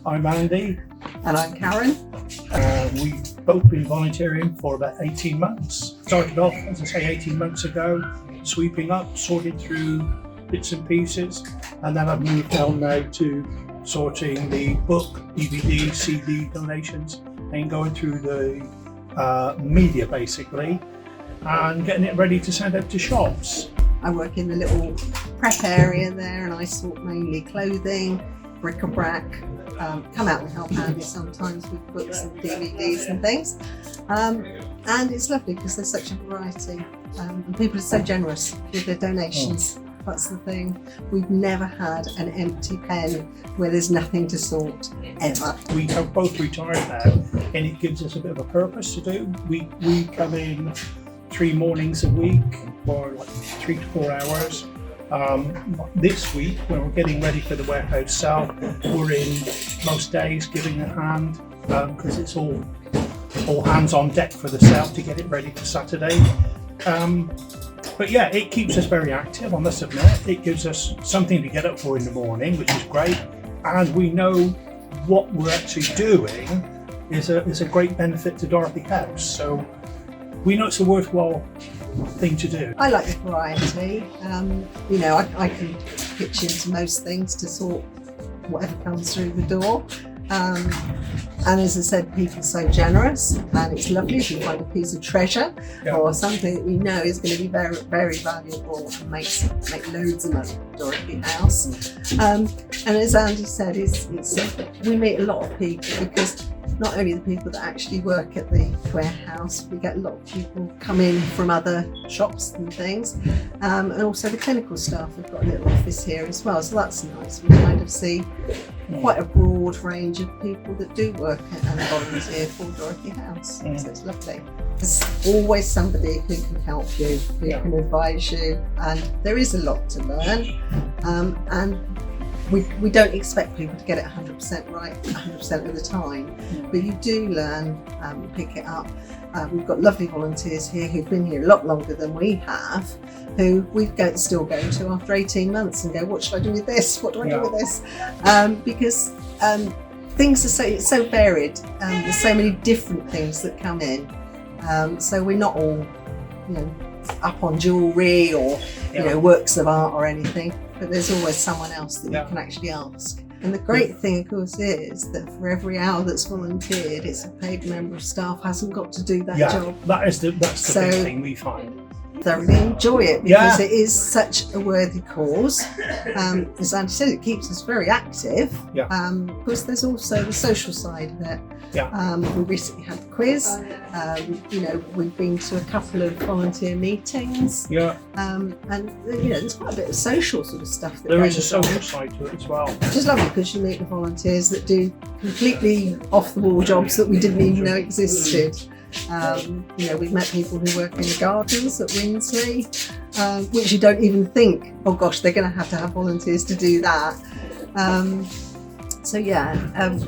I'm Andy. And I'm Karen. We've both been volunteering for about 18 months. Started off, as I say, 18 months ago, sweeping up, sorting through bits and pieces, and then I've moved on now to sorting the book, DVD, CD donations, and going through the media basically, and getting it ready to send out to shops. I work in the little prep area there, and I sort mainly clothing, bric-a-brac, come out and help Andy sometimes with books and DVDs and things. And it's lovely because there's such a variety, and people are so generous with their donations. That's the thing. We've never had an empty pen where there's nothing to sort, ever. We have both retired now, and it gives us a bit of a purpose to do. We come in 3 mornings a week for like 3 to 4 hours. This week, when we're getting ready for the warehouse sale, we're in most days giving a hand because it's all hands on deck for the sale to get it ready for Saturday. But yeah, it keeps us very active, I must admit. It gives us something to get up for in the morning, which is great. And we know what we're actually doing is a great benefit to Dorothy House. So we know it's a worthwhile thing to do. I like the variety. I can pitch into most things to sort whatever comes through the door. And as I said, people are so generous, and it's lovely if you find a piece of treasure or something that we know is going to be very, very valuable and make loads of money at Dorothy House. And as Andy said, we meet a lot of people because not only the people that actually work at the warehouse, we get a lot of people come in from other shops and things, and also the clinical staff. We've got a little office here as well, so that's nice. We kind of see quite a broad range of people that do work and volunteer for Dorothy House, so it's lovely. There's always somebody who can help you, who can advise you, and there is a lot to learn, and we don't expect people to get it 100% right 100% of the time, but you do learn, pick it up. We've got lovely volunteers here who've been here a lot longer than we have, who we still go to after 18 months and go, what should I do with this? What do I do with this? Because things are so varied, there's so many different things that come in. So we're not all, up on jewellery or works of art or anything, but there's always someone else that you can actually ask. And the great thing, of course, is that for every hour that's volunteered, it's a paid member of staff hasn't got to do that job. That's the big thing we find. Thoroughly enjoy it because it is such a worthy cause. As Andy said, it keeps us very active. Because there's also the social side of it. We recently had the quiz. We've been to a couple of volunteer meetings. And there's quite a bit of social sort of stuff. There is a social side to it as well. Which is lovely because you meet the volunteers that do completely off the wall jobs that we didn't even know existed. We've met people who work in the gardens at Winsley, which you don't even think, oh gosh, they're going to have volunteers to do that.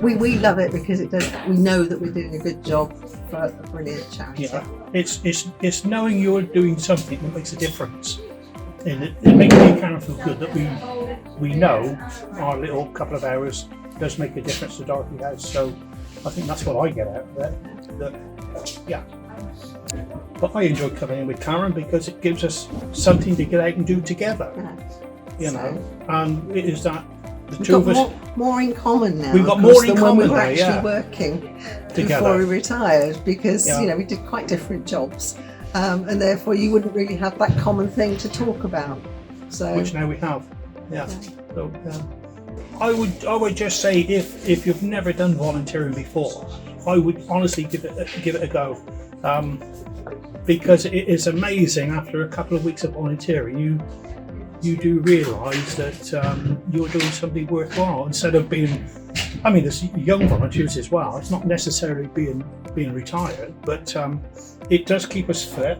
We love it because we know that we're doing a good job for a brilliant charity. It's knowing you're doing something that makes a difference, and it makes me kind of feel good that we know our little couple of hours does make a difference to Dorothy House. So I think that's what I get out of it. But I enjoy coming in with Karen because it gives us something to get out and do together. And it is that the two of us more in common now. We've got more in common when we were actually working together before we retired, because we did quite different jobs, and therefore you wouldn't really have that common thing to talk about. So which now we have. So, I would just say if you've never done volunteering before, I would honestly give it a go, because it is amazing. After a couple of weeks of volunteering, you do realise that you're doing something worthwhile instead of being. I mean, there's young volunteers as well. It's not necessarily being retired, but it does keep us fit.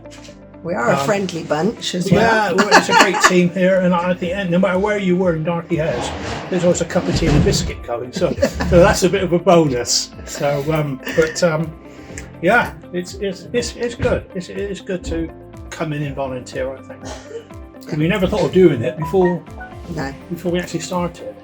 We are a friendly bunch as well. Yeah, it's a great team here, and I think no matter where you were in Dorothy House, there's always a cup of tea and a biscuit going, so that's a bit of a bonus. So, it's good. It's good to come in and volunteer, I think. We never thought of doing it before we actually started.